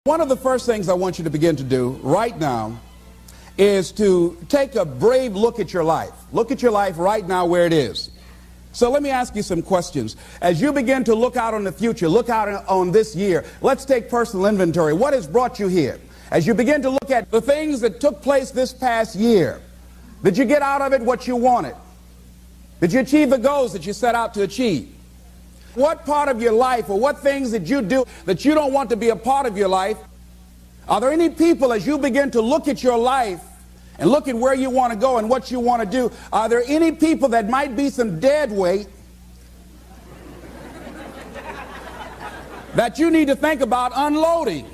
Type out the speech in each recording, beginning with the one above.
One of the first things I want you to begin to do right now is to take a brave look at your life. Look at your life right now where it is. So let me ask you some questions. As you begin to look out on the future, look out on this year, let's take personal inventory. What has brought you here? As you begin to look at the things that took place this past year, did you get out of it what you wanted? Did you achieve the goals that you set out to achieve? What part of your life or what things did you do that you don't want to be a part of your life? Are there any people, as you begin to look at your life and look at where you want to go and what you want to do, are there any people that might be some dead weight that you need to think about unloading?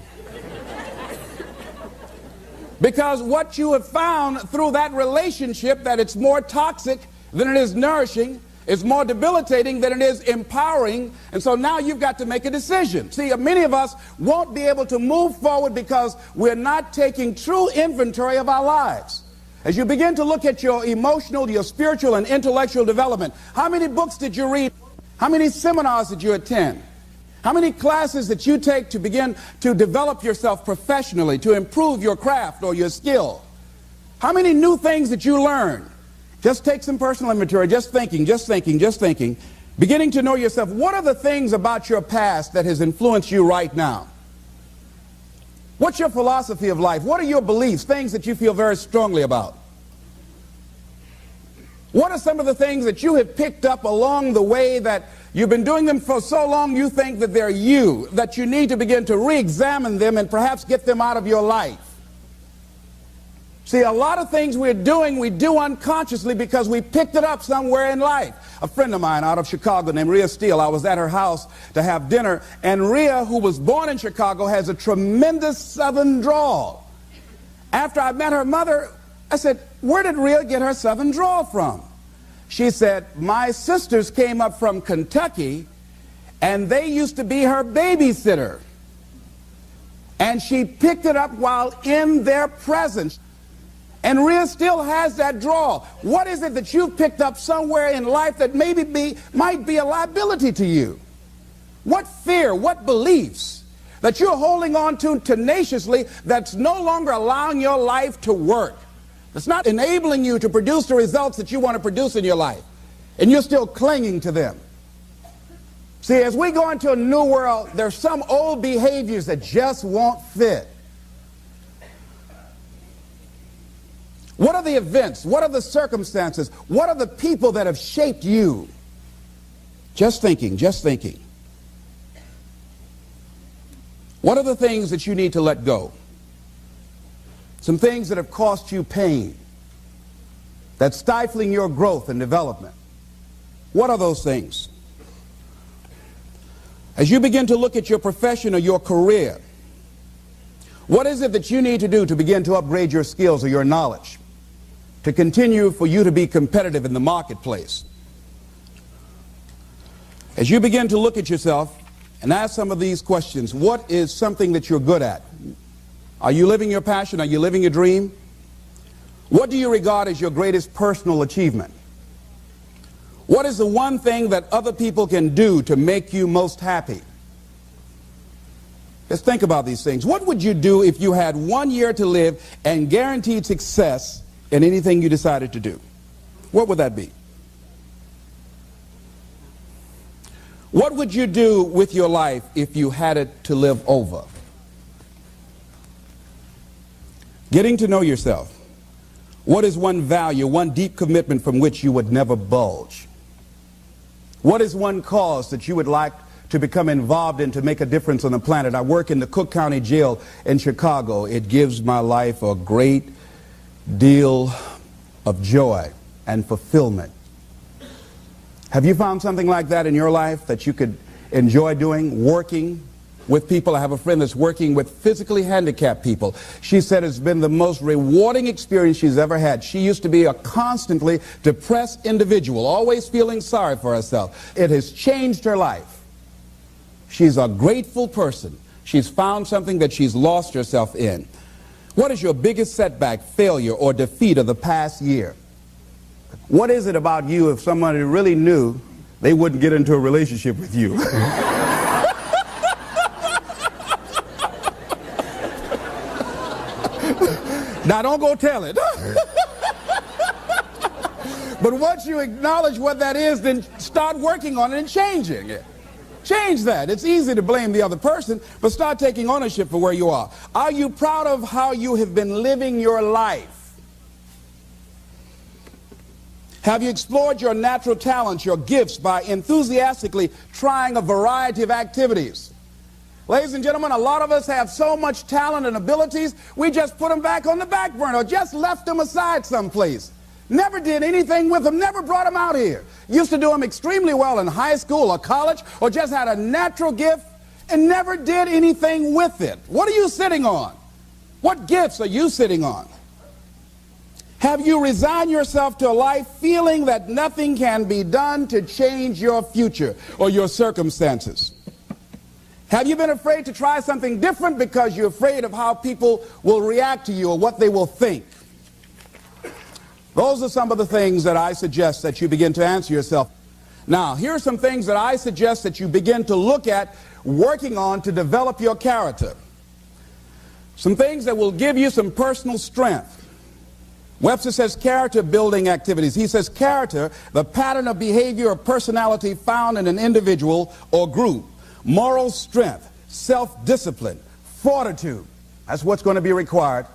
Because what you have found through that relationship, that it's more toxic than it is nourishing, it's more debilitating than it is empowering, and so now you've got to make a decision. See, many of us won't be able to move forward because we're not taking true inventory of our lives. As you begin to look at your emotional, your spiritual, and intellectual development, how many books did you read? How many seminars did you attend? How many classes did you take to begin to develop yourself professionally, to improve your craft or your skill? How many new things did you learn? Just take some personal inventory, just thinking. Beginning to know yourself. What are the things about your past that has influenced you right now? What's your philosophy of life? What are your beliefs, things that you feel very strongly about? What are some of the things that you have picked up along the way that you've been doing them for so long you think that they're you, that you need to begin to re-examine them and perhaps get them out of your life? See, a lot of things we're doing, we do unconsciously because we picked it up somewhere in life. A friend of mine out of Chicago named Rhea Steele, I was at her house to have dinner, and Rhea, who was born in Chicago, has a tremendous southern drawl. After I met her mother, I said, where did Rhea get her southern drawl from? She said, my sisters came up from Kentucky, and they used to be her babysitter. And she picked it up while in their presence. And Rhea still has that drawl. What is it that you've picked up somewhere in life that might be a liability to you? What fear, what beliefs that you're holding on to tenaciously that's no longer allowing your life to work? That's not enabling you to produce the results that you want to produce in your life. And you're still clinging to them. See, as we go into a new world, there's some old behaviors that just won't fit. What are the events? What are the circumstances? What are the people that have shaped you? Just thinking. What are the things that you need to let go? Some things that have cost you pain, that's stifling your growth and development. What are those things? As you begin to look at your profession or your career, what is it that you need to do to begin to upgrade your skills or your knowledge, to continue for you to be competitive in the marketplace? As you begin to look at yourself and ask some of these questions, what is something that you're good at? Are you living your passion? Are you living your dream? What do you regard as your greatest personal achievement? What is the one thing that other people can do to make you most happy? Let's think about these things. What would you do if you had 1 year to live and guaranteed success in anything you decided to do? What would that be? What would you do with your life if you had it to live over? Getting to know yourself. What is one value, one deep commitment from which you would never budge? What is one cause that you would like to become involved in to make a difference on the planet? I work in the Cook County Jail in Chicago. It gives my life a great deal of joy and fulfillment. Have you found something like that in your life that you could enjoy doing, working with people? I have a friend that's working with physically handicapped people. She said it's been the most rewarding experience she's ever had. She used to be a constantly depressed individual, always feeling sorry for herself. It has changed her life. She's a grateful person. She's found something that she's lost herself in. What is your biggest setback, failure, or defeat of the past year? What is it about you, if somebody really knew, they wouldn't get into a relationship with you? Now don't go tell it. But once you acknowledge what that is, then start working on it and changing it. Change that. It's easy to blame the other person, but start taking ownership for where you are. Are you proud of how you have been living your life? Have you explored your natural talents, your gifts, by enthusiastically trying a variety of activities? Ladies and gentlemen, a lot of us have so much talent and abilities, we just put them back on the back burner, or just left them aside someplace. Never did anything with them, never brought them out here. Used to do them extremely well in high school or college, or just had a natural gift and never did anything with it. What are you sitting on? What gifts are you sitting on? Have you resigned yourself to a life feeling that nothing can be done to change your future or your circumstances? Have you been afraid to try something different because you're afraid of how people will react to you or what they will think? Those are some of the things that I suggest that you begin to answer yourself. Now, here are some things that I suggest that you begin to look at working on to develop your character. Some things that will give you some personal strength. Webster says character building activities. He says character, the pattern of behavior or personality found in an individual or group. Moral strength, self-discipline, fortitude. That's what's going to be required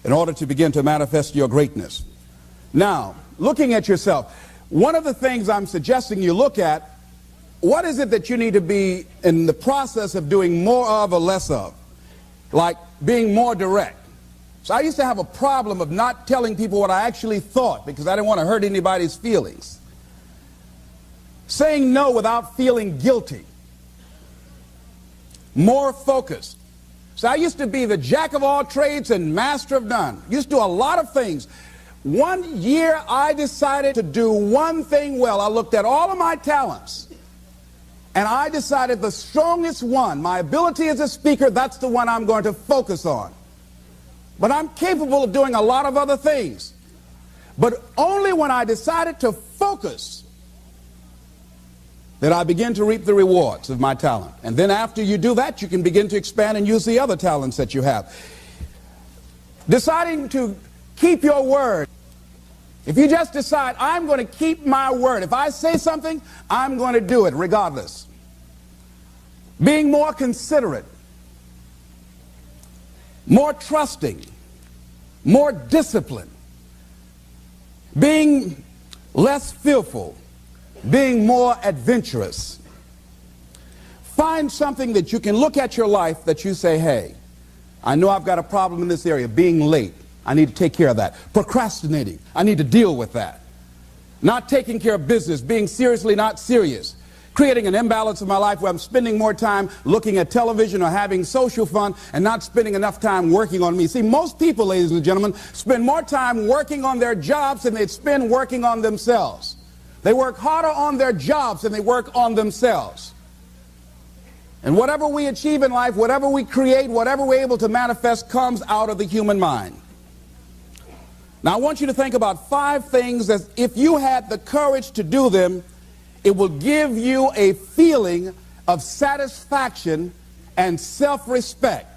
in order to begin to manifest your greatness. Now, looking at yourself, one of the things I'm suggesting you look at, what is it that you need to be in the process of doing more of or less of? Like being more direct. So I used to have a problem of not telling people what I actually thought because I didn't want to hurt anybody's feelings. Saying no without feeling guilty. More focused. So I used to be the jack of all trades and master of none. Used to do a lot of things. One year I decided to do one thing well. I looked at all of my talents and I decided the strongest one, my ability as a speaker, that's the one I'm going to focus on. But I'm capable of doing a lot of other things. But only when I decided to focus that I begin to reap the rewards of my talent. And then after you do that, you can begin to expand and use the other talents that you have. Deciding to keep your word. If you just decide, I'm going to keep my word. If I say something, I'm going to do it regardless. Being more considerate. More trusting. More disciplined. Being less fearful. Being more adventurous. Find something that you can look at your life that you say, hey, I know I've got a problem in this area, being late. I need to take care of that. Procrastinating. I need to deal with that. Not taking care of business, being seriously not serious. Creating an imbalance in my life where I'm spending more time looking at television or having social fun and not spending enough time working on me. See, most people, ladies and gentlemen, spend more time working on their jobs than they spend working on themselves. They work harder on their jobs than they work on themselves. And whatever we achieve in life, whatever we create, whatever we're able to manifest comes out of the human mind. Now, I want you to think about 5 things that if you had the courage to do them, it will give you a feeling of satisfaction and self-respect.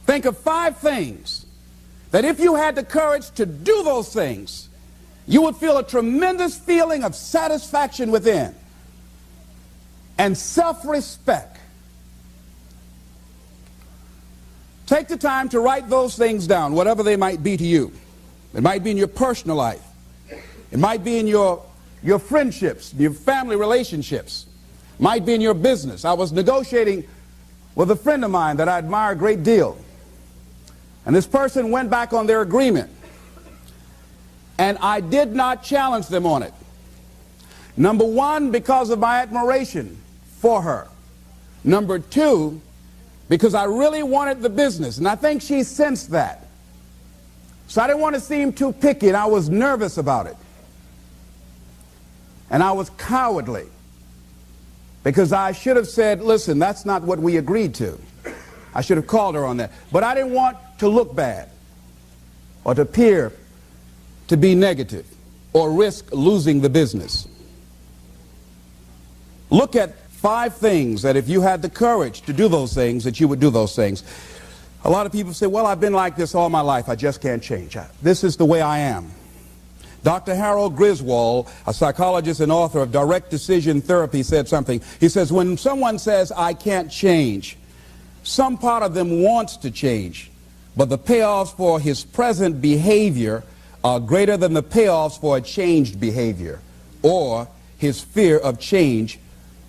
Think of 5 things that if you had the courage to do those things, you would feel a tremendous feeling of satisfaction within and self-respect. Take the time to write those things down, whatever they might be to you. It might be in your personal life. It might be in your friendships, your family relationships. It might be in your business. I was negotiating with a friend of mine that I admire a great deal. And this person went back on their agreement. And I did not challenge them on it. Number 1, because of my admiration for her. Number 2, because I really wanted the business, and I think she sensed that. So I didn't want to seem too picky, and I was nervous about it. And I was cowardly, because I should have said, listen, that's not what we agreed to. I should have called her on that. But I didn't want to look bad, or to appear to be negative, or risk losing the business. Look at 5 things that if you had the courage to do those things, that you would do those things. A lot of people say, well, I've been like this all my life. I just can't change. This is the way I am. Dr. Harold Griswold, a psychologist and author of Direct Decision Therapy, said something. He says, when someone says, I can't change, some part of them wants to change, but the payoffs for his present behavior are greater than the payoffs for a changed behavior, or his fear of change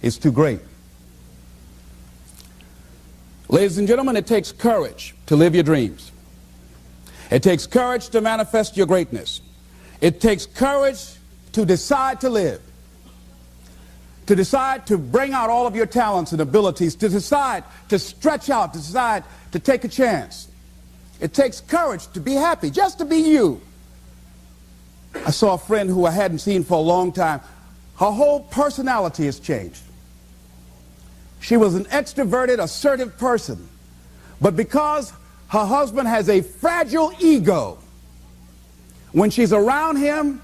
is too great. Ladies and gentlemen, it takes courage to live your dreams. It takes courage to manifest your greatness. It takes courage to decide to live, to decide to bring out all of your talents and abilities, to decide to stretch out, to decide to take a chance. It takes courage to be happy, just to be you. I saw a friend who I hadn't seen for a long time. Her whole personality has changed. She was an extroverted, assertive person, but because her husband has a fragile ego, when she's around him,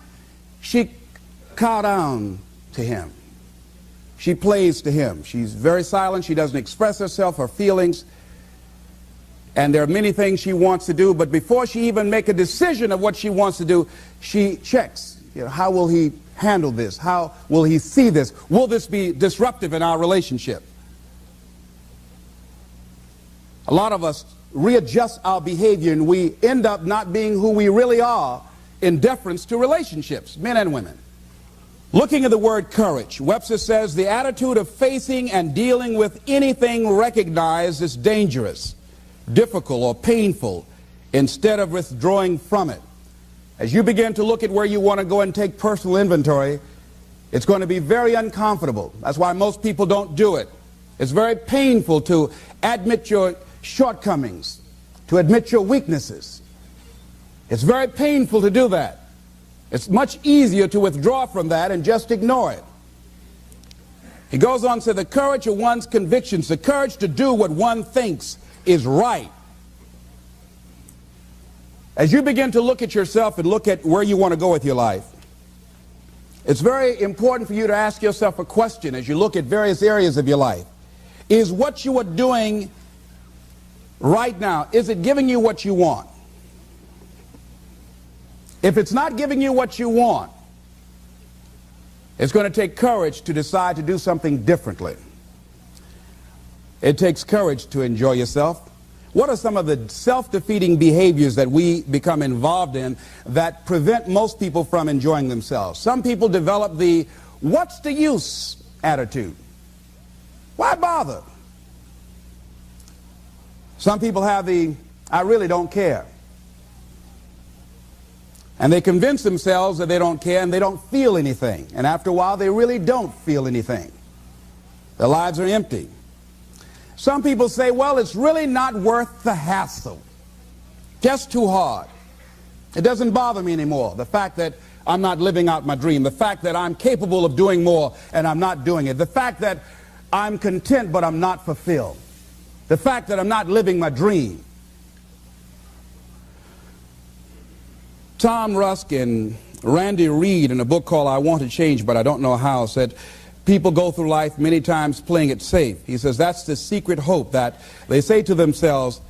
she cows down to him. She plays to him. She's very silent. She doesn't express herself, her feelings. And there are many things she wants to do, but before she even makes a decision of what she wants to do, she checks. How will he handle this? How will he see this? Will this be disruptive in our relationship? A lot of us readjust our behavior and we end up not being who we really are in deference to relationships, men and women. Looking at the word courage, Webster says the attitude of facing and dealing with anything recognized as dangerous, difficult, or painful instead of withdrawing from it. As you begin to look at where you want to go and take personal inventory, it's going to be very uncomfortable. That's why most people don't do it. It's very painful to admit your shortcomings, to admit your weaknesses. It's very painful to do that. It's much easier to withdraw from that and just ignore it. He goes on to say the courage of one's convictions, the courage to do what one thinks is right. As you begin to look at yourself and look at where you want to go with your life, it's very important for you to ask yourself a question as you look at various areas of your life. Is what you are doing right now, is it giving you what you want? If it's not giving you what you want, it's going to take courage to decide to do something differently. It takes courage to enjoy yourself. What are some of the self-defeating behaviors that we become involved in that prevent most people from enjoying themselves? Some people develop the "what's the use" attitude. Why bother? Some people have the "I really don't care." And they convince themselves that they don't care and they don't feel anything. And after a while, they really don't feel anything. Their lives are empty. Some people say, well, it's really not worth the hassle. Just too hard. It doesn't bother me anymore. The fact that I'm not living out my dream. The fact that I'm capable of doing more and I'm not doing it. The fact that I'm content but I'm not fulfilled. The fact that I'm not living my dream. Tom Rusk and Randy Reed in a book called I Want to Change But I Don't Know How said, people go through life many times playing it safe. He says that's the secret hope, that they say to themselves,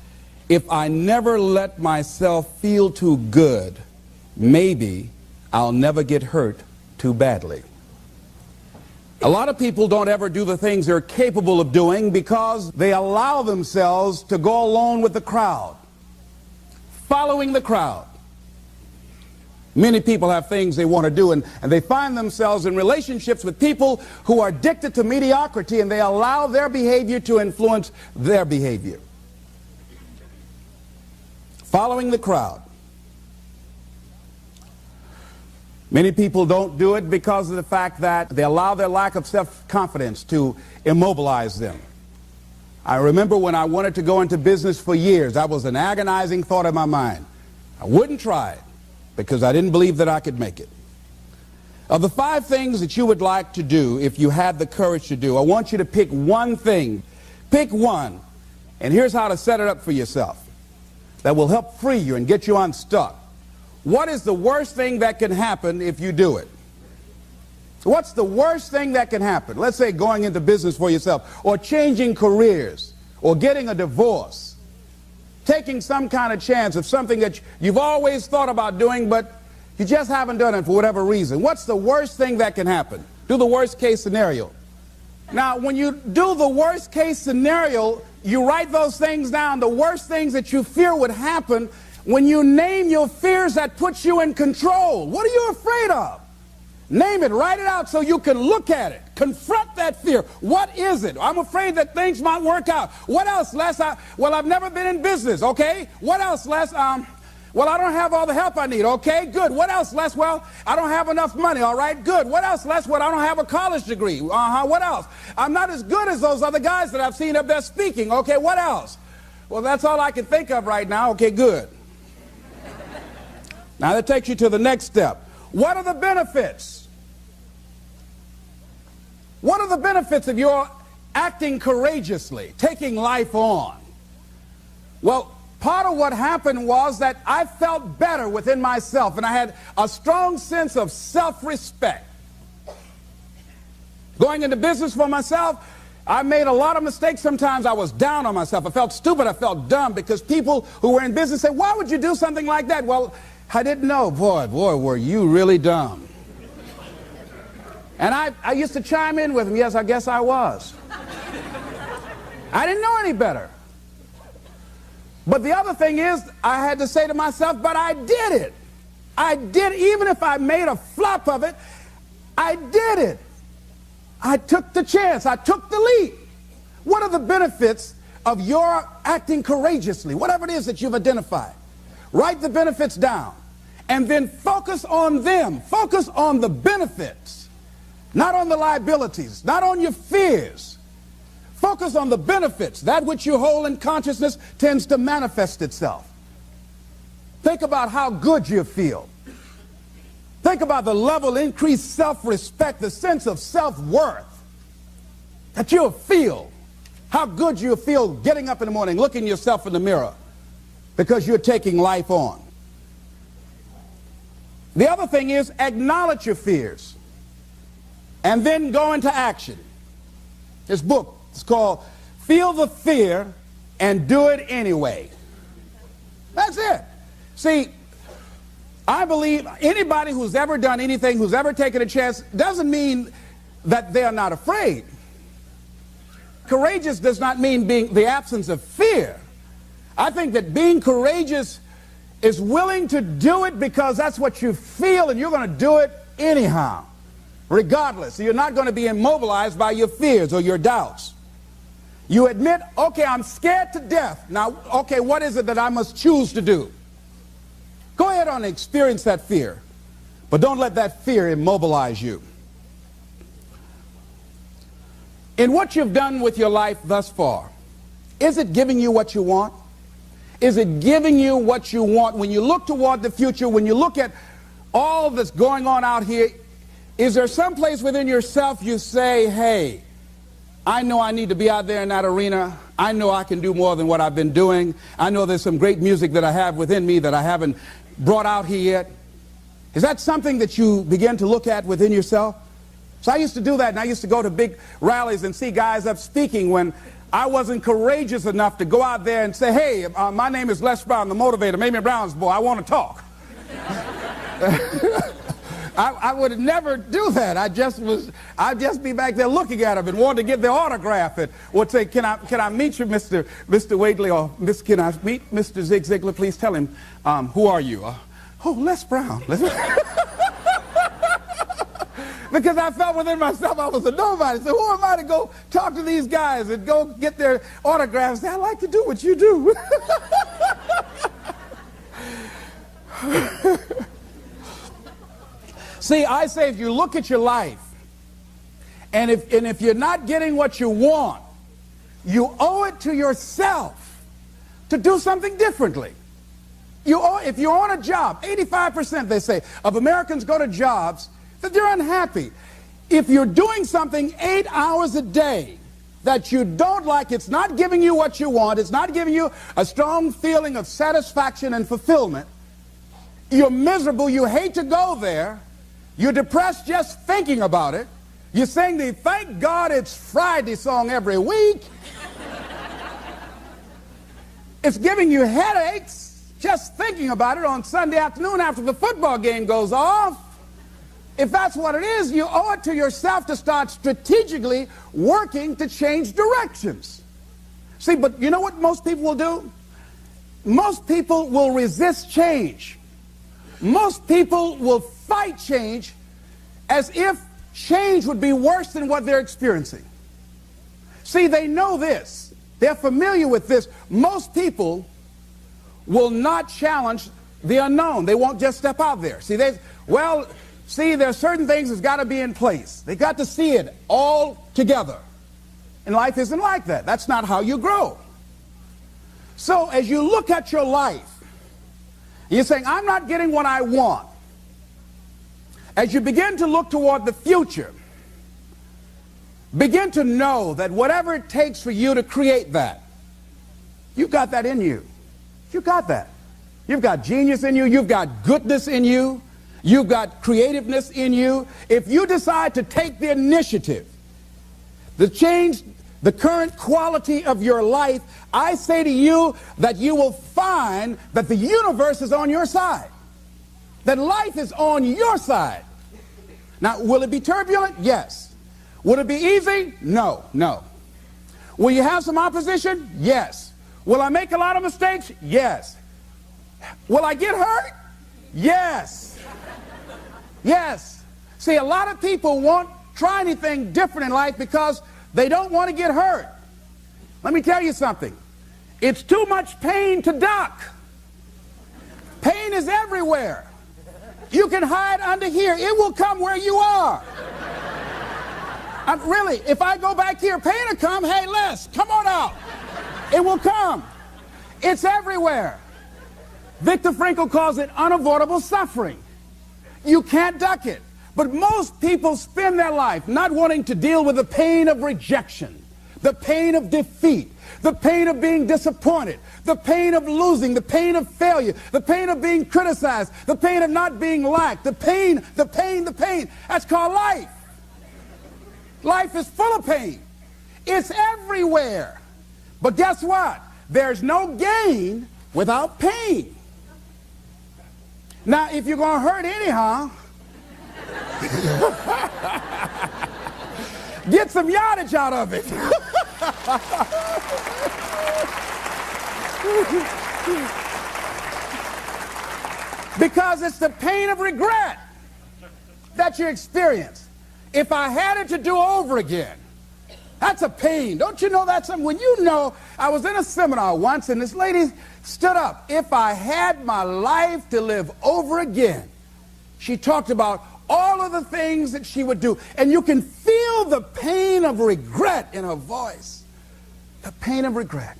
if I never let myself feel too good, maybe I'll never get hurt too badly. A lot of people don't ever do the things they're capable of doing because they allow themselves to go along with the crowd, following the crowd. Many people have things they want to do, and they find themselves in relationships with people who are addicted to mediocrity, and they allow their behavior to influence their behavior. Following the crowd. Many people don't do it because of the fact that they allow their lack of self-confidence to immobilize them. I remember when I wanted to go into business for years, that was an agonizing thought in my mind. I wouldn't try it, because I didn't believe that I could make it. Of the 5 things that you would like to do if you had the courage to do, I want you to pick one thing. Pick one. And here's how to set it up for yourself that will help free you and get you unstuck. What is the worst thing that can happen if you do it? What's the worst thing that can happen? Let's say going into business for yourself, or changing careers, or getting a divorce. taking some kind of chance of something that you've always thought about doing, but you just haven't done it for whatever reason. What's the worst thing that can happen? Do the worst case scenario. Now, when you do the worst case scenario, you write those things down, the worst things that you fear would happen. When you name your fears, that puts you in control. What are you afraid of? Name it, write it out so you can look at it. Confront that fear. What is it? I'm afraid that things might work out. What else, Les? Well, I've never been in business, okay? What else, Les? Well, I don't have all the help I need, okay? Good. What else, Les? Well, I don't have enough money, all right? Good. What else, Les? Well, I don't have a college degree. What else? I'm not as good as those other guys that I've seen up there speaking, okay? What else? Well, that's all I can think of right now. Okay, good. Now that takes you to the next step. What are the benefits? What are the benefits of your acting courageously, taking life on? Well, part of what happened was that I felt better within myself, and I had a strong sense of self-respect. Going into business for myself, I made a lot of mistakes. Sometimes I was down on myself. I felt stupid. I felt dumb because people who were in business said, why would you do something like that? Well, I didn't know. Boy, were you really dumb. And I used to chime in with him. Yes, I guess I was. I didn't know any better. But the other thing is, I had to say to myself, but I did it. I did, even if I made a flop of it, I did it. I took the chance. I took the leap. What are the benefits of your acting courageously? Whatever it is that you've identified. Write the benefits down. And then focus on them. Focus on the benefits. Not on the liabilities, not on your fears. Focus on the benefits. That which you hold in consciousness tends to manifest itself. Think about how good you feel. Think about the level of increased self-respect, the sense of self-worth that you'll feel. How good you'll feel getting up in the morning, looking yourself in the mirror because you're taking life on. The other thing is acknowledge your fears. And then go into action. This book is called Feel the Fear and Do It Anyway. That's it. See, I believe anybody who's ever done anything, who's ever taken a chance, doesn't mean that they're not afraid. Courageous does not mean being the absence of fear. I think that being courageous is willing to do it because that's what you feel and you're going to do it anyhow. Regardless, you're not going to be immobilized by your fears or your doubts. You admit, okay, I'm scared to death. Now, okay, what is it that I must choose to do? Go ahead and experience that fear, but don't let that fear immobilize you. In what you've done with your life thus far, is it giving you what you want? Is it giving you what you want? When you look toward the future, when you look at all that's going on out here, is there some place within yourself you say, hey, I know I need to be out there in that arena. I know I can do more than what I've been doing. I know there's some great music that I have within me that I haven't brought out here yet. Is that something that you begin to look at within yourself? So I used to do that, and I used to go to big rallies and see guys up speaking when I wasn't courageous enough to go out there and say, hey, my name is Lesbrown, the motivator, Mamie Brown's boy. I want to talk. I would never do that. I'd just be back there looking at them and wanting to get their autograph and would say, can I meet you, Mr. Waitley, or can I meet Mr. Zig Ziglar? Please tell him, who are you? Oh, Les Brown. Because I felt within myself I was a nobody. So who am I to go talk to these guys and go get their autographs? I like to do what you do. See, I say if you look at your life, and if you're not getting what you want, you owe it to yourself to do something differently. If you're on a job, 85%, they say, of Americans go to jobs that they're unhappy. If you're doing something 8 hours a day that you don't like, it's not giving you what you want, it's not giving you a strong feeling of satisfaction and fulfillment, you're miserable, you hate to go there, you're depressed just thinking about it, you sing the "Thank God It's Friday" song every week, It's giving you headaches just thinking about it on Sunday afternoon after the football game goes off. If that's what it is, you owe it to yourself to start strategically working to change directions. See, but you know what most people will do? Most people will resist change. Most people will fight change as if change would be worse than what they're experiencing. See, they know this. They're familiar with this. Most people will not challenge the unknown. They won't just step out there. See, there are certain things that's got to be in place. They got to see it all together. And life isn't like that. That's not how you grow. So as you look at your life, you're saying, I'm not getting what I want. As you begin to look toward the future, begin to know that whatever it takes for you to create that, you've got that in you. You've got that. You've got genius in you. You've got goodness in you. You've got creativeness in you. If you decide to take the initiative to change the current quality of your life, I say to you that you will find that the universe is on your side, that life is on your side. Now, will it be turbulent? Yes. Will it be easy? No, no. Will you have some opposition? Yes. Will I make a lot of mistakes? Yes. Will I get hurt? Yes. Yes. See, a lot of people won't try anything different in life because they don't want to get hurt. Let me tell you something. It's too much pain to duck. Pain is everywhere. You can hide under here. It will come where you are. Really, if I go back here, pain will come. Hey, Les, come on out. It will come. It's everywhere. Viktor Frankl calls it unavoidable suffering. You can't duck it. But most people spend their life not wanting to deal with the pain of rejection, the pain of defeat, the pain of being disappointed, the pain of losing, the pain of failure, the pain of being criticized, the pain of not being liked, the pain. That's called life. Life is full of pain. It's everywhere. But guess what? There's no gain without pain. Now, if you're going to hurt anyhow, get some yardage out of it. Because it's the pain of regret that you experience. If I had it to do over again, that's a pain. Don't you know that's something? When you know, I was in a seminar once and this lady stood up. If I had my life to live over again, she talked about all of the things that she would do. And you can feel the pain of regret in her voice. The pain of regret.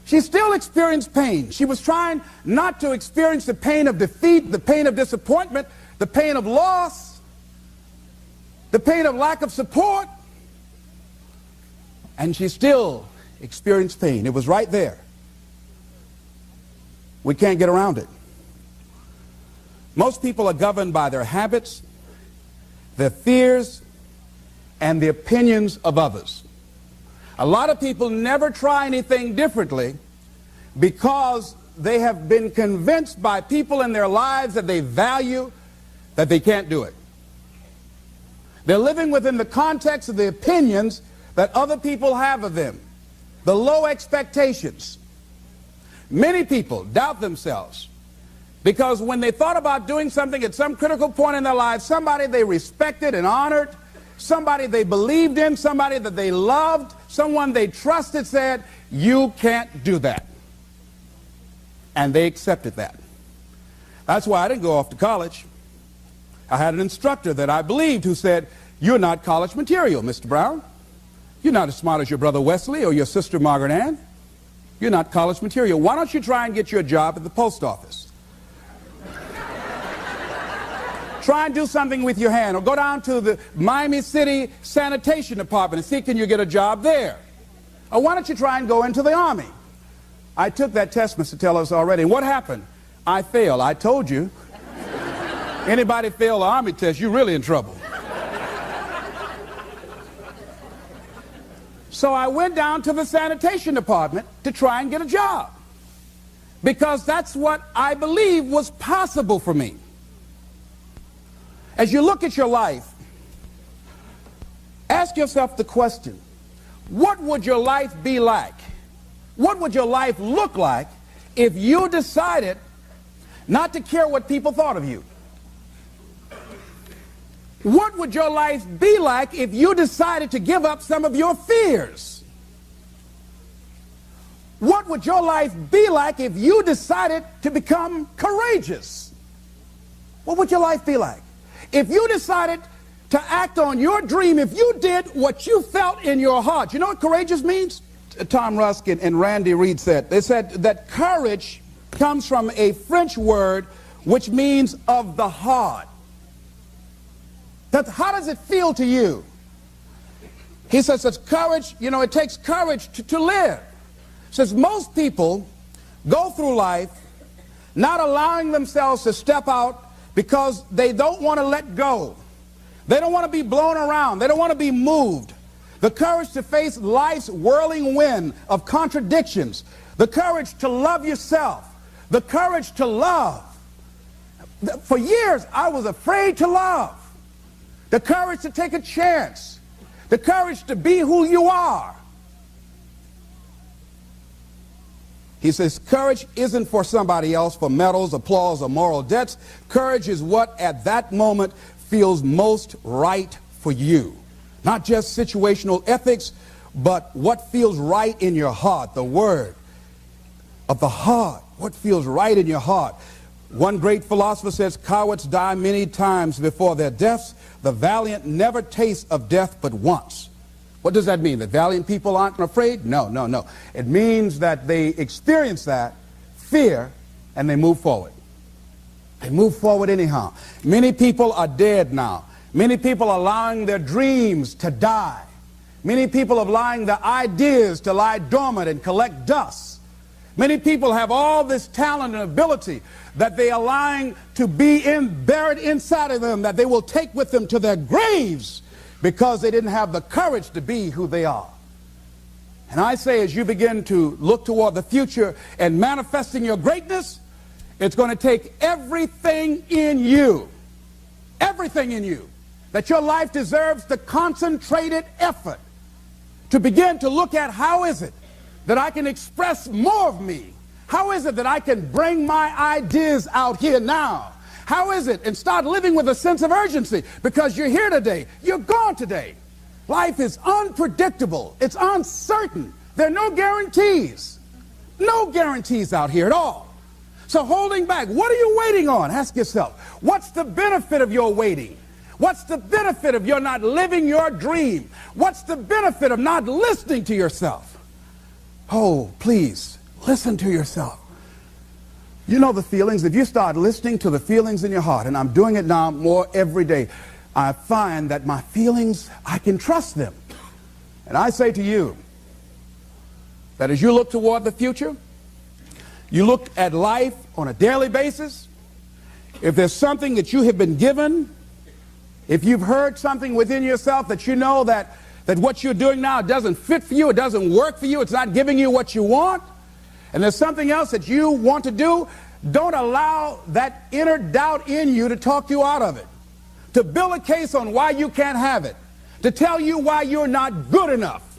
She still experienced pain. She was trying not to experience the pain of defeat, the pain of disappointment, the pain of loss, the pain of lack of support. And she still experienced pain. It was right there. We can't get around it. Most people are governed by their habits, their fears, and the opinions of others. A lot of people never try anything differently because they have been convinced by people in their lives that they value that they can't do it. They're living within the context of the opinions that other people have of them, the low expectations. Many people doubt themselves because when they thought about doing something at some critical point in their lives, somebody they respected and honored, somebody they believed in, somebody that they loved, someone they trusted said, you can't do that. And they accepted that. That's why I didn't go off to college. I had an instructor that I believed who said, you're not college material, Mr. Brown. You're not as smart as your brother Wesley or your sister Margaret Ann. You're not college material. Why don't you try and get you a job at the post office? Try and do something with your hand, or go down to the Miami City Sanitation Department and see can you get a job there. Or why don't you try and go into the Army? I took that test, Mr. Tellers, already. And what happened? I failed. I told you. Anybody fail the Army test, you're really in trouble. So I went down to the sanitation department to try and get a job. because that's what I believe was possible for me. As you look at your life, ask yourself the question, what would your life be like? What would your life look like if you decided not to care what people thought of you? What would your life be like if you decided to give up some of your fears? What would your life be like if you decided to become courageous? What would your life be like? If you decided to act on your dream, if you did what you felt in your heart. You know what courageous means? Tom Rusk and Randy Reed said. They said that courage comes from a French word which means of the heart. How does it feel to you? He says that courage, you know, it takes courage to live. Says most people go through life not allowing themselves to step out because they don't want to let go. They don't want to be blown around. They don't want to be moved. The courage to face life's whirling wind of contradictions. The courage to love yourself. The courage to love. For years, I was afraid to love. The courage to take a chance. The courage to be who you are. He says, courage isn't for somebody else, for medals, applause, or moral debts. Courage is what at that moment feels most right for you. Not just situational ethics, but what feels right in your heart, the word of the heart, what feels right in your heart. One great philosopher says, cowards die many times before their deaths. The valiant never taste of death but once. What does that mean? That valiant people aren't afraid? No, no, no. It means that they experience that fear and they move forward. They move forward anyhow. Many people are dead now. Many people are allowing their dreams to die. Many people are allowing their ideas to lie dormant and collect dust. Many people have all this talent and ability that they are allowing to be buried inside of them, that they will take with them to their graves because they didn't have the courage to be who they are. And I say, as you begin to look toward the future and manifesting your greatness, it's going to take everything in you, that your life deserves the concentrated effort to begin to look at how is it that I can express more of me? How is it that I can bring my ideas out here now? How is it? And start living with a sense of urgency, because you're here today, you're gone today. Life is unpredictable. It's uncertain. There are no guarantees. No guarantees out here at all. So holding back, what are you waiting on? Ask yourself, what's the benefit of your waiting? What's the benefit of your not living your dream? What's the benefit of not listening to yourself? Oh, please, listen to yourself. You know the feelings. If you start listening to the feelings in your heart, and I'm doing it now more every day, I find that my feelings, I can trust them. And I say to you that as you look toward the future, you look at life on a daily basis, if there's something that you have been given, if you've heard something within yourself that you know that what you're doing now doesn't fit for you, it doesn't work for you, it's not giving you what you want, and there's something else that you want to do, don't allow that inner doubt in you to talk you out of it, to build a case on why you can't have it, to tell you why you're not good enough.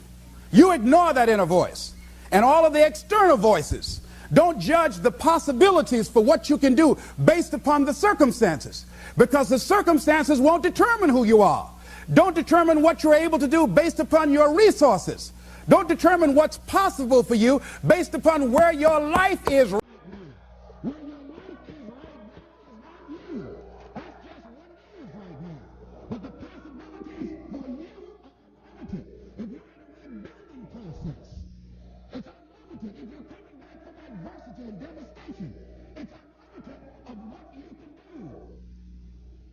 You ignore that inner voice and all of the external voices. Don't judge the possibilities for what you can do based upon the circumstances, because the circumstances won't determine who you are. Don't determine what you're able to do based upon your resources. Don't determine what's possible for you based upon where your life is right now. Where your life is right now is not you. That's just what it is right now. But the possibilities for you are unlimited. If you're in a rebuilding process, it's unlimited. If you're coming back from adversity and devastation, it's unlimited of what you can do.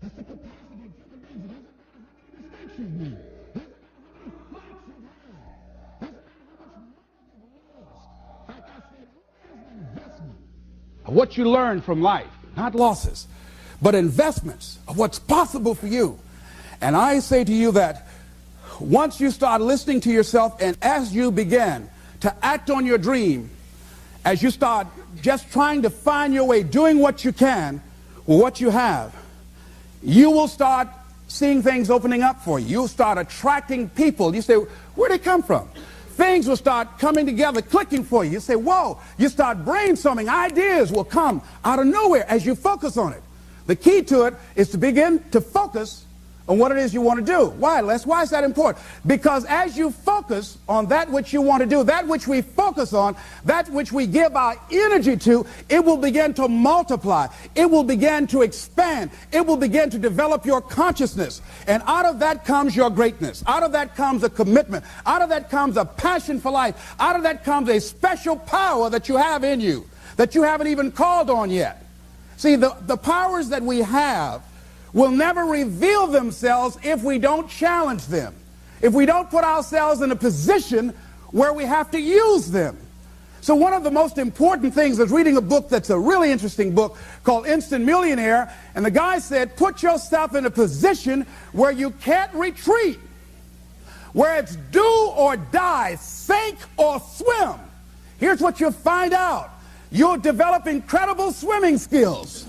That's the capacity of human beings. It doesn't matter how many mistakes you've made. Doesn't matter how many fights you've had. Doesn't matter how much money you've lost. Like I said, where's the investment of what you learned from life? Not losses, but investments of what's possible for you. And I say to you that once you start listening to yourself, and as you begin to act on your dream, as you start just trying to find your way, doing what you can with what you have, you will start seeing things opening up for you. You'll start attracting people. You say, where'd they come from? Things will start coming together, clicking for you. You say, whoa. You start brainstorming. Ideas will come out of nowhere as you focus on it. The key to it is to begin to focus on what it is you want to do. Why, Les? Why is that important? Because as you focus on that which you want to do, that which we focus on, that which we give our energy to, it will begin to multiply. It will begin to expand. It will begin to develop your consciousness. And out of that comes your greatness. Out of that comes a commitment. Out of that comes a passion for life. Out of that comes a special power that you have in you that you haven't even called on yet. See, the powers that we have will never reveal themselves if we don't challenge them, if we don't put ourselves in a position where we have to use them. So one of the most important things is reading a book that's a really interesting book called Instant Millionaire, and the guy said, put yourself in a position where you can't retreat, where it's do or die, sink or swim. Here's what you'll find out. You'll develop incredible swimming skills.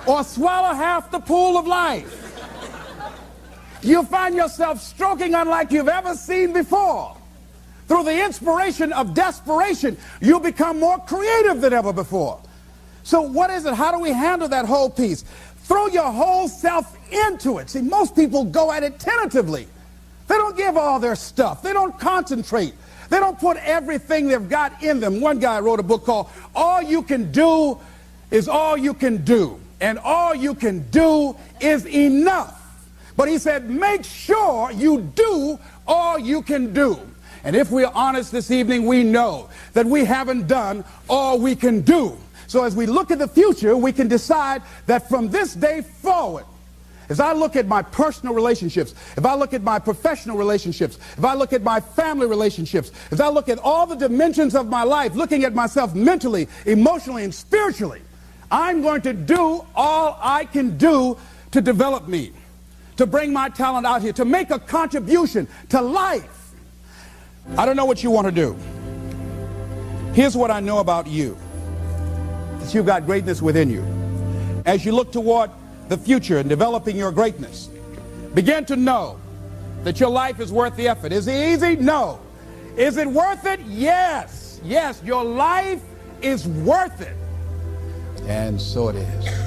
Or swallow half the pool of life. You'll find yourself stroking unlike you've ever seen before. Through the inspiration of desperation, you'll become more creative than ever before. So what is it? How do we handle that whole piece? Throw your whole self into it. See, most people go at it tentatively. They don't give all their stuff. They don't concentrate. They don't put everything they've got in them. One guy wrote a book called All You Can Do Is All You Can Do. And all you can do is enough. But he said, make sure you do all you can do. And if we're honest this evening, we know that we haven't done all we can do. So as we look at the future, we can decide that from this day forward, as I look at my personal relationships, if I look at my professional relationships, if I look at my family relationships, if I look at all the dimensions of my life, looking at myself mentally, emotionally, and spiritually, I'm going to do all I can do to develop me, to bring my talent out here, to make a contribution to life. I don't know what you want to do. Here's what I know about you, that you've got greatness within you. As you look toward the future and developing your greatness, begin to know that your life is worth the effort. Is it easy? No. Is it worth it? Yes. Yes, your life is worth it. And so it is.